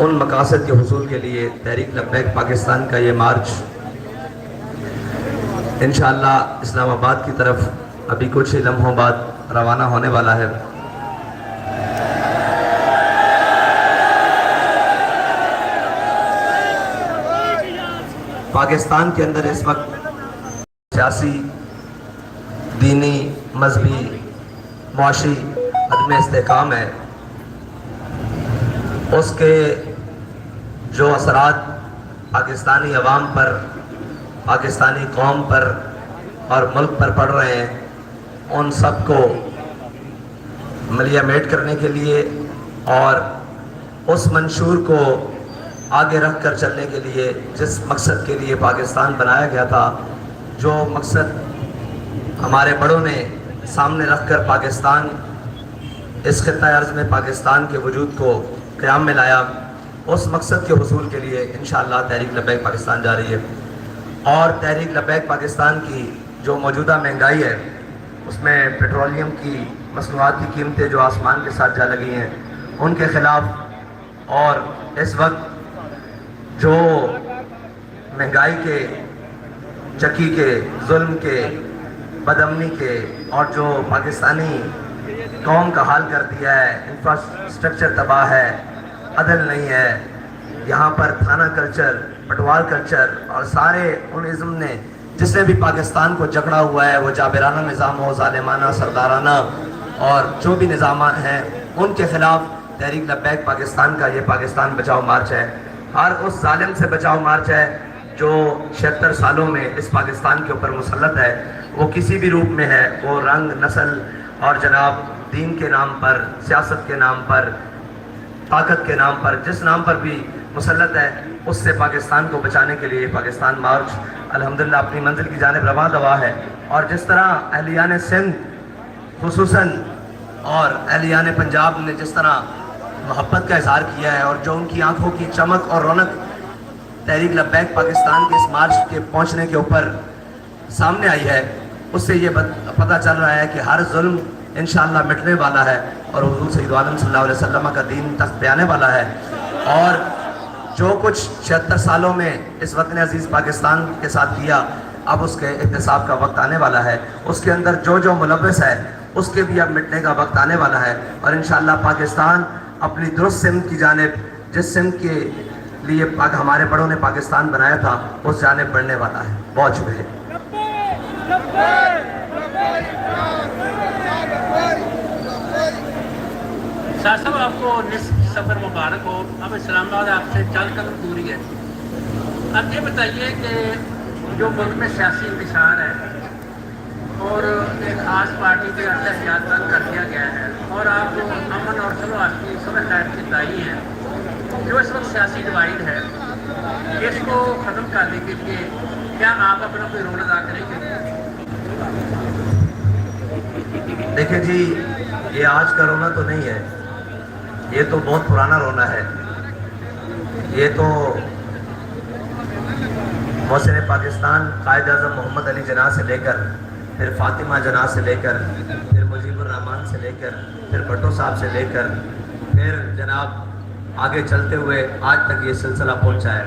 ان مقاصد کے حصول کے لیے تحریک لبیک پاکستان کا یہ مارچ انشاءاللہ اسلام آباد کی طرف ابھی کچھ ہی لمحوں بعد روانہ ہونے والا ہے۔ پاکستان کے اندر اس وقت سیاسی، دینی، مذہبی، معاشی عدم استحکام ہے۔ اس کے جو اثرات پاکستانی عوام پر، پاکستانی قوم پر اور ملک پر پڑ رہے ہیں، ان سب کو ملیامیٹ کرنے کے لیے اور اس منشور کو آگے رکھ کر چلنے کے لیے، جس مقصد کے لیے پاکستان بنایا گیا تھا، جو مقصد ہمارے بڑوں نے سامنے رکھ کر پاکستان، اس خطہ ارض میں پاکستان کے وجود کو قیام میں لایا، اس مقصد کے حصول کے لیے انشاءاللہ تحریک لبیک پاکستان جا رہی ہے۔ اور تحریک لبیک پاکستان کی جو موجودہ مہنگائی ہے، اس میں پیٹرولیم کی مصنوعات کی قیمتیں جو آسمان کے ساتھ جا لگی ہیں، ان کے خلاف، اور اس وقت جو مہنگائی کے، چکی کے، ظلم کے، بدامنی کے، اور جو پاکستانی قوم کا حال کر دیا ہے، انفراسٹرکچر تباہ ہے، عدل نہیں ہے، یہاں پر تھانہ کلچر، پٹوال کلچر اور سارے ان ازم نے جس نے بھی پاکستان کو جکڑا ہوا ہے، وہ جابرانہ نظام ہو، ظالمانہ، سردارانہ اور جو بھی نظامات ہیں، ان کے خلاف تحریک لبیک پاکستان کا یہ پاکستان بچاؤ مارچ ہے۔ ہر اس ظالم سے بچاؤ مارچ ہے جو 76 سالوں میں اس پاکستان کے اوپر مسلط ہے، وہ کسی بھی روپ میں ہے، وہ رنگ، نسل اور جناب دین کے نام پر، سیاست کے نام پر، طاقت کے نام پر، جس نام پر بھی مسلط ہے، اس سے پاکستان کو بچانے کے لیے پاکستان مارچ الحمدللہ اپنی منزل کی جانب رواں دوا ہے۔ اور جس طرح اہلیان سندھ خصوصاً اور اہلیان پنجاب نے جس طرح محبت کا اظہار کیا ہے، اور جو ان کی آنکھوں کی چمک اور رونق تحریک لبیک پاکستان کے اس مارچ کے پہنچنے کے اوپر سامنے آئی ہے، اس سے یہ پتہ چل رہا ہے کہ ہر ظلم انشاءاللہ مٹنے والا ہے اور حضور سید عالم صلی اللہ علیہ وسلم کا دین تخت پہ آنے والا ہے۔ اور جو کچھ 76 سالوں میں اس وطن عزیز پاکستان کے ساتھ کیا، اب اس کے احتساب کا وقت آنے والا ہے، اس کے اندر جو جو ملوث ہے اس کے بھی اب مٹنے کا وقت آنے والا ہے، اور انشاءاللہ پاکستان اپنی درست سمت کی جانب، جس سمت کے لیے ہمارے بڑوں نے پاکستان بنایا تھا، اس جانب بڑھنے والا ہے۔ بہت شکریہ۔ شاہ صاحب، آپ کو نصف سفر مبارک ہو۔ اب اسلام آباد آپ سے 4 قدم دوری ہے۔ اب یہ بتائیے کہ جو ملک میں سیاسی انتشار ہے اور ایک خاص پارٹی کے اتحاد بند کر دیا گیا ہے، اور آپ جو امن اور صلح کی صلح خیر کے دائی ہیں، جو اس وقت سیاسی ڈیوائڈ ہے، اس کو ختم کرنے کے لیے کیا آپ اپنا کوئی رول ادا کریں گے؟ دیکھیں جی، یہ آج کا رونا تو نہیں ہے، یہ تو بہت پرانا رونا ہے۔ یہ تو محسن پاکستان قائد اعظم محمد علی جناح سے لے کر، پھر فاطمہ جناح سے لے کر، پھر مجیب الرحمان سے لے کر، پھر بھٹو صاحب سے لے کر، پھر جناب آگے چلتے ہوئے آج تک یہ سلسلہ پہنچا ہے۔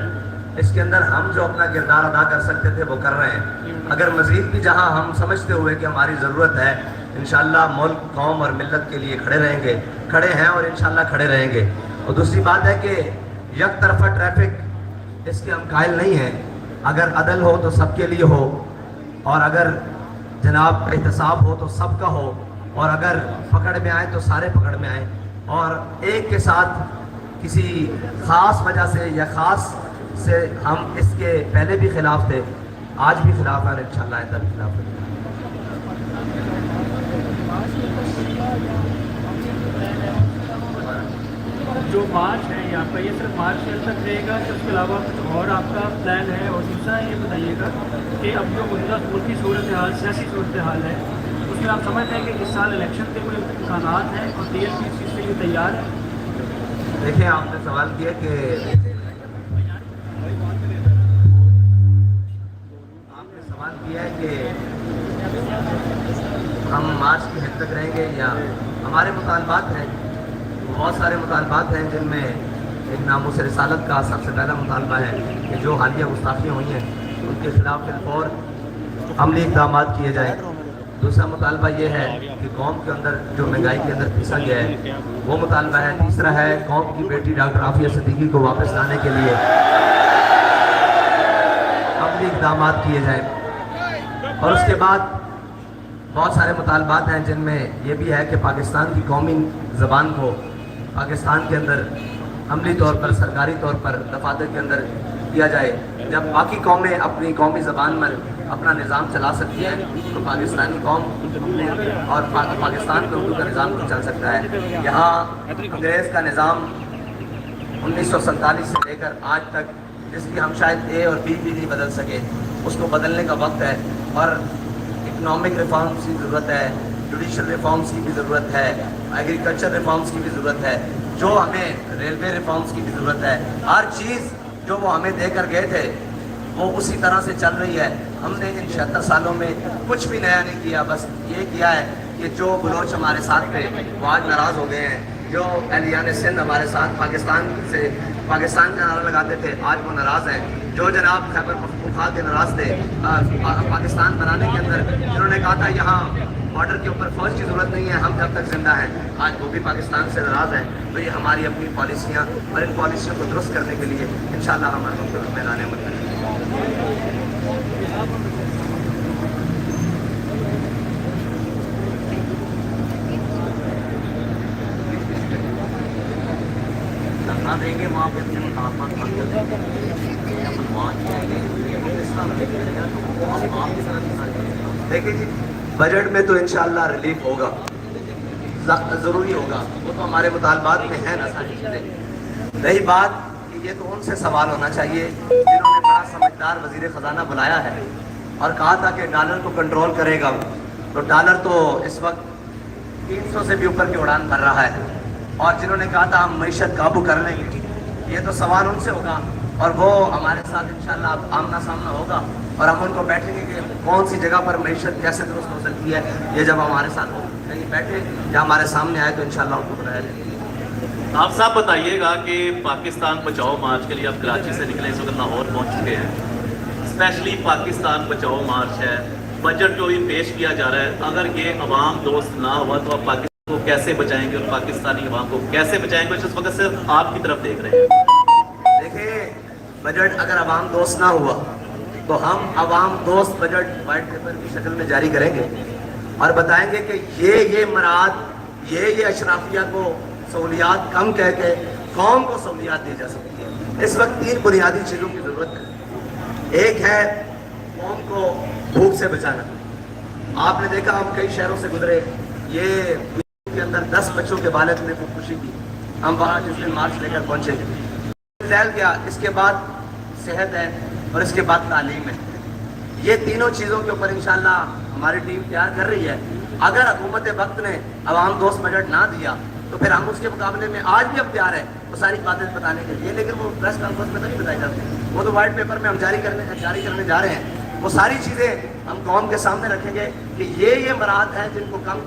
اس کے اندر ہم جو اپنا کردار ادا کر سکتے تھے وہ کر رہے ہیں۔ اگر مزید بھی جہاں ہم سمجھتے ہوئے کہ ہماری ضرورت ہے، انشاءاللہ ملک، قوم اور ملت کے لیے کھڑے رہیں گے، کھڑے ہیں اور انشاءاللہ کھڑے رہیں گے۔ اور دوسری بات ہے کہ یک طرفہ ٹریفک، اس کے ہم قائل نہیں ہیں۔ اگر عدل ہو تو سب کے لیے ہو، اور اگر جناب احتساب ہو تو سب کا ہو، اور اگر پکڑ میں آئے تو سارے پکڑ میں آئیں، اور ایک کے ساتھ کسی خاص وجہ سے یا خاص سے ہم اس کے پہلے بھی خلاف تھے، آج بھی خلاف ہیں، انشاءاللہ آئندہ بھی خلاف ہیں۔ جو مارچ ہے یہاں پہ، یہ صرف مارچ شہر تک رہے گا کہ اس کے علاوہ کچھ اور آپ کا پلان ہے؟ اور دوسرا یہ بتائیے گا کہ اب جو موجودہ ملکی صورتحال، سیاسی صورتحال ہے، اس میں آپ سمجھتے ہیں کہ اس سال الیکشن کے کوئی امکانات ہیں اور ٹی ایل پی اس چیز کے لیے تیار ہے؟ دیکھیں، آپ نے سوال کیا کہ ہم مارچ کی حد تک رہیں گے، یا ہمارے مطالبات ہیں، بہت سارے مطالبات ہیں جن میں ایک ناموس رسالت کا سب سے پہلا مطالبہ ہے کہ جو حالیہ گستاخیاں ہوئی ہیں ان کے خلاف بالفور عملی اقدامات کیے جائیں. دوسرا مطالبہ یہ ہے کہ قوم کے اندر جو مہنگائی کے اندر پھنسا گیا ہے وہ مطالبہ ہے. تیسرا ہے قوم کی بیٹی ڈاکٹر عافیہ صدیقی کو واپس لانے کے لیے عملی اقدامات کیے جائیں. اور اس کے بعد بہت سارے مطالبات ہیں جن میں یہ بھی ہے کہ پاکستان کی قومی زبان کو پاکستان کے اندر عملی طور پر سرکاری طور پر دفاتر کے اندر کیا جائے. جب باقی قومیں اپنی قومی زبان میں اپنا نظام چلا سکتی ہیں تو پاکستانی قوم اور پاکستان میں اردو کا نظام نہیں چل سکتا ہے. یہاں انگریز کا نظام 1947 سے لے کر آج تک جس کی ہم شاید اے اور بی بھی نہیں بدل سکے اس کو بدلنے کا وقت ہے. اور اکنامک ریفارمز کی ضرورت ہے, جوڈیشل ریفارمز کی بھی ضرورت ہے, ایگریکلچر ریفارمز کی بھی ضرورت ہے, جو ہمیں ریلوے ریفارمز کی بھی ضرورت ہے. ہر چیز جو وہ ہمیں دے کر گئے تھے وہ اسی طرح سے چل رہی ہے. ہم نے ان 76 سالوں میں کچھ بھی نیا نہیں کیا, بس یہ کیا ہے کہ جو بلوچ ہمارے ساتھ تھے وہ آج ناراض ہو گئے ہیں. جو اہلیان سندھ ہمارے ساتھ پاکستان کا نعرہ لگاتے تھے آج وہ ناراض ہیں. جو جناب خیبر پختونخوا کے ناراض تھے پاکستان بنانے کے اندر, جنہوں نے کہا تھا یہاں بارڈر کے اوپر فوج کی ضرورت نہیں ہے, ہم جب تک زندہ ہیں, آج وہ بھی پاکستان سے ناراض ہیں. تو یہ ہماری اپنی پالیسیاں اور ان پالیسیوں کو درست کرنے کے لیے انشاءاللہ ہمارے میدان عمل کریں. دھرنا دیں گے وہاں پہ اپنے مطالبات بند کر دیں گے, دیکھیں جی بجٹ میں تو انشاءاللہ ریلیف ہوگا, ضروری ہوگا, وہ تو ہمارے مطالبات میں ہے نا ساری چیزیں. رہی بات کہ یہ تو ان سے سوال ہونا چاہیے جنہوں نے بڑا سمجھدار وزیر خزانہ بلایا ہے اور کہا تھا کہ ڈالر کو کنٹرول کرے گا. تو ڈالر تو اس وقت 300 سے بھی اوپر کی اڑان بھر رہا ہے, اور جنہوں نے کہا تھا ہم معیشت قابو کر لیں گے, یہ تو سوال ان سے ہوگا اور وہ ہمارے ساتھ انشاءاللہ آمنا سامنا ہوگا اور ہم ان کو بیٹھیں گے کہ کون سی جگہ پر معیشت کیسے درست ہو سکتی ہے. یہ جب ہمارے ساتھ ہو کہیں بیٹھے یا ہمارے سامنے آئے تو انشاءاللہ ان کو بتایا جائے گا. آپ صاحب بتائیے گا کہ پاکستان بچاؤ مارچ کے لیے آپ کراچی سے نکلے, اس وقت لاہور پہنچ چکے ہیں. اسپیشلی پاکستان بچاؤ مارچ ہے, بجٹ جو بھی پیش کیا جا رہا ہے, اگر یہ عوام دوست نہ ہوا تو آپ پاکستان کو کیسے بچائیں گے اور پاکستانی عوام کو کیسے بچائیں گے؟ اس وقت صرف آپ کی طرف دیکھ رہے ہیں. دیکھیں بجٹ اگر عوام دوست نہ ہوا تو ہم عوام دوست بجٹ وائٹ پیپر کی شکل میں جاری کریں گے اور بتائیں گے کہ یہ مراعات یہ اشرافیہ کو سہولیات کم کہہ کے قوم کو سہولیات دی جا سکتی ہے. اس وقت 3 بنیادی چیزوں کی ضرورت ہے. ایک ہے قوم کو بھوک سے بچانا. آپ نے دیکھا ہم کئی شہروں سے گزرے, یہ کے اندر 10 بچوں کے والد نے خودکشی کی, ہم وہاں جس دن مارچ لے کر پہنچے. گیا اس کے بعد صحت ہے اور اس کے بعد تعلیم ہے. یہ تینوں چیزوں کے اوپر انشاءاللہ ہماری ٹیم تیار کر رہی ہے. اگر حکومت وقت نے عوام دوست بجٹ نہ دیا تو پھر ہم اس کے مقابلے میں آج بھی اب تیار ہیں وہ ساری باتیں بتانے کے لیے, لیکن وہ پریس کانفرنس میں تو نہیں بتائی جاتی, وہ تو وائٹ پیپر میں ہم جاری کرنے جا رہے ہیں. وہ ساری چیزیں ہم قوم کے سامنے رکھیں گے کہ یہ مراحت ہیں جن کو کم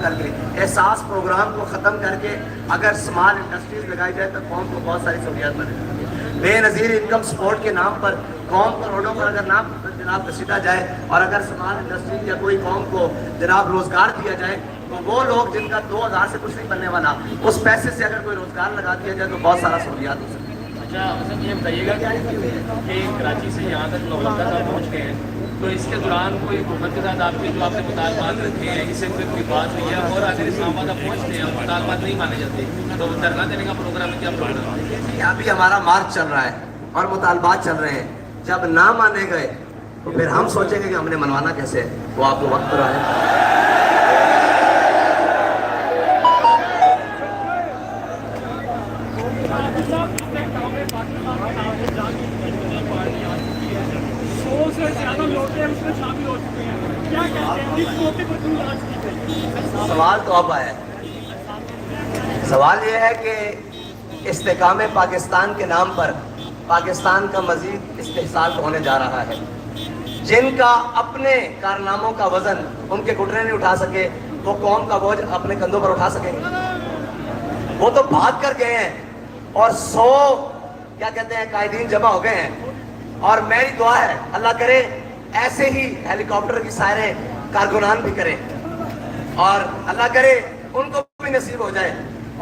کر کے احساس پروگرام کو ختم کر کے اگر اسمال انڈسٹریز لگائی جائے تو قوم کو بہت ساری سہولیات ملے. بے نظیر انکم سپورٹ کے نام پر قوم پر روڈوں پر اگر نام جناب گھسیٹا جائے اور اگر اسمال انڈسٹریز یا کوئی قوم کو جناب روزگار دیا جائے تو وہ لوگ جن کا 2000 سے کچھ نہیں بننے والا, اس پیسے سے اگر کوئی روزگار لگا دیا جائے تو بہت سارا سہولیات ہو سکتی ہے. اچھا حسن یہ بتائیے گا کہ کراچی سے یہاں تک لوگ پہنچ گئے ہیں تو اس کے دوران کوئی حکومت کے ساتھ آپ کے جو آپ نے مطالبات رکھے ہیں اس سے کوئی بات ہوئی ہے, اور اگر اسلام آباد پہنچتے ہیں اور مطالبات نہیں مانے جاتے تو دھرنا دینے کا پروگرام ہے, کیا پروگرام ہے؟ ابھی ہمارا مارچ چل رہا ہے اور مطالبات چل رہے ہیں. جب نہ مانے گئے تو پھر ہم سوچیں گے کہ ہم نے منوانا کیسے ہے, وہ آپ کو وقت پر آئے. سوال تو اب آیا ہے. سوال یہ ہے کہ استحکام پاکستان کے نام پر پاکستان کا مزید استحصال ہونے جا رہا ہے. جن کا اپنے کارناموں کا وزن ان کے گھٹنے نہیں اٹھا سکے وہ قوم کا بوجھ اپنے کندھوں پر اٹھا سکیں گے. وہ تو بھاگ کر گئے ہیں اور 100 کیا کہتے ہیں قائدین جمع ہو گئے ہیں، اور میری دعا ہے اللہ کرے ایسے ہی ہیلی کاپٹر کی سائریں کارکنان بھی کریں، اور اللہ کرے ان کو بھی نصیب ہو جائے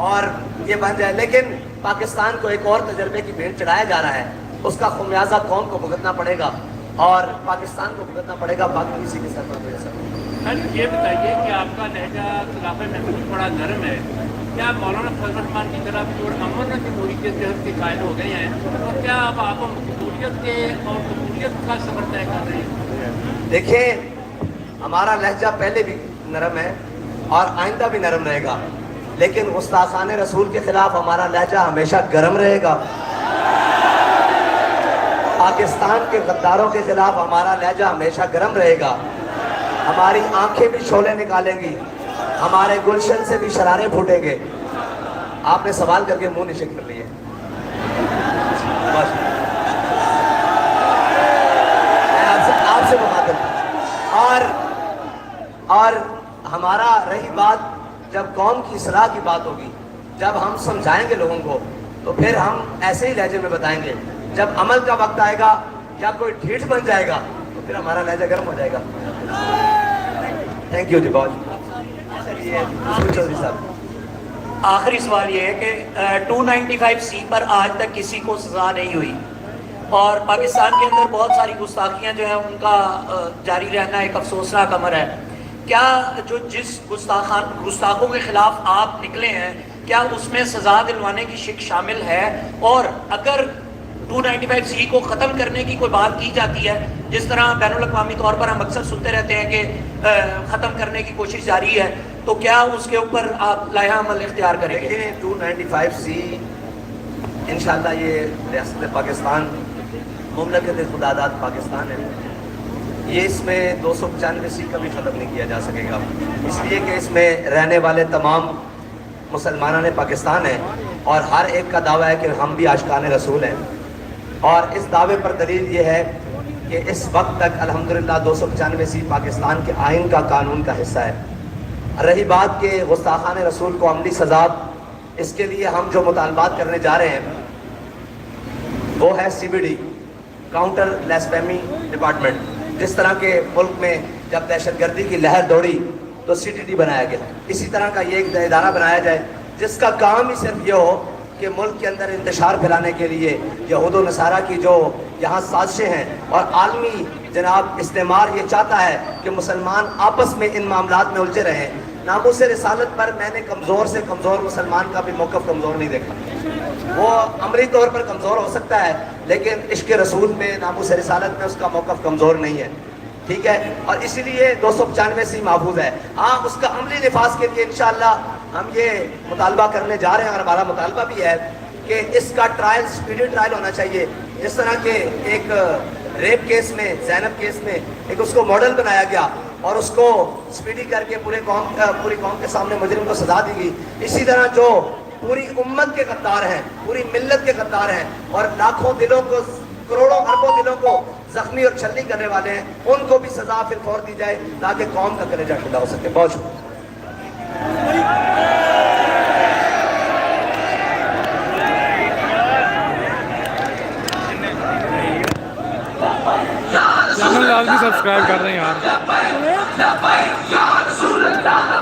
اور یہ بن جائے. لیکن پاکستان کو ایک اور تجربے کی بھیٹ چڑھایا جا رہا ہے، اس کا خمیازہ قوم کو بھگتنا پڑے گا اور پاکستان کو بھگتنا پڑے گا، باقی کسی کے سر پر میرے سر. سر یہ بتائیے کہ آپ کا لہجہ خلاف محفوظ بڑا نرم ہے، کیا مولانا فضل الرحمان کی طرف جو امن و جمہوریت کے قائل ہو گئے ہیں، اور کیا اب آپ مقبولیت کے اور قبولیت کا سفر طے کر رہے ہیں؟ دیکھیں ہمارا لہجہ پہلے بھی نرم ہے اور آئندہ بھی نرم رہے گا، لیکن گستاخان رسول کے خلاف ہمارا لہجہ ہمیشہ گرم رہے گا. پاکستان کے غداروں کے خلاف ہمارا لہجہ ہمیشہ گرم رہے گا. ہماری آنکھیں بھی شعلے نکالیں گی، ہمارے گلشن سے بھی شرارے پھوٹیں گے. آپ نے سوال کر کے منہ نشے کر لیے. آپ سے مخاطب اور ہمارا رہی بات جب قوم کی اصلاح کی بات ہوگی، جب ہم سمجھائیں گے لوگوں کو تو پھر ہم ایسے ہی لہجے میں بتائیں گے. جب عمل کا وقت آئے گا یا کوئی ڈھیٹ بن جائے گا تو پھر ہمارا لہجہ گرم ہو جائے گا. تھینک یو جی بہت. چودھری صاحب آخری سوال یہ ہے کہ 295C پر آج تک کسی کو سزا نہیں ہوئی، اور پاکستان کے اندر بہت ساری گستاخیاں جو ہیں ان کا جاری رہنا ایک افسوسناک امر ہے. کیا جو جس گستاخوں کے خلاف آپ نکلے ہیں کیا اس میں سزا دلوانے کی شک شامل ہے؟ اور اگر 295C کو ختم کرنے کی کوئی بات کی جاتی ہے، جس طرح بین الاقوامی طور پر ہم اکثر سنتے رہتے ہیں کہ ختم کرنے کی کوشش جاری ہے، تو کیا اس کے اوپر آپ لائحہ عمل اختیار کریں گے؟ دیکھیں 295C انشاءاللہ یہ ریاست پاکستان، مملکت خداداد پاکستان ہے، یہ اس میں 295C کبھی ختم نہیں کیا جا سکے گا، اس لیے کہ اس میں رہنے والے تمام مسلمانان پاکستان ہیں اور ہر ایک کا دعویٰ ہے کہ ہم بھی عاشقان رسول ہیں. اور اس دعوے پر دلیل یہ ہے کہ اس وقت تک الحمدللہ 295C پاکستان کے آئین کا قانون کا حصہ ہے. رہی بات کہ گستاخان رسول کو عملی سزا، اس کے لیے ہم جو مطالبات کرنے جا رہے ہیں وہ ہے CBD، کاؤنٹر بلاسفیمی ڈپارٹمنٹ. جس طرح کے ملک میں جب دہشت گردی کی لہر دوڑی تو CTD بنایا گیا، اسی طرح کا یہ ایک ادارہ بنایا جائے جس کا کام ہی صرف یہ ہو کہ ملک کے اندر انتشار پھیلانے کے لیے یہود و نصارہ کی جو یہاں سازشیں ہیں اور عالمی جناب استعمار یہ چاہتا ہے کہ مسلمان آپس میں ان معاملات میں الجھے رہیں. ناموس رسالت پر میں نے کمزور سے کمزور مسلمان کا بھی موقف کمزور نہیں دیکھا. وہ عملی طور پر کمزور ہو سکتا ہے لیکن عشق رسول میں، ناموس رسالت میں اس کا موقف کمزور نہیں ہے. ٹھیک ہے، اور اسی لیے 295C محفوظ ہے. ہاں اس کا عملی نفاذ کے لیے انشاءاللہ ہم یہ مطالبہ کرنے جا رہے ہیں، اور ہمارا مطالبہ بھی ہے کہ اس کا ٹرائل سپیڈی ٹرائل ہونا چاہیے. جس طرح کہ ایک ریپ کیس میں، زینب کیس میں ایک اس کو ماڈل بنایا گیا اور اس کو سپیڈی کر کے پوری قوم کے سامنے مجرم کو سزا دی گئی، اسی طرح جو پوری امت کے غدار ہیں، پوری ملت کے غدار ہیں اور لاکھوں دلوں کو، کروڑوں اربوں دلوں کو زخمی اور چھلنی کرنے والے ہیں، ان کو بھی سزا فی الفور دی جائے تاکہ قوم کا کلیجہ ٹھنڈا ہو سکے. بہت شکریہ. چینل لازمی سبسکرائب کر رہے ہیں یار. یا رسول اللہ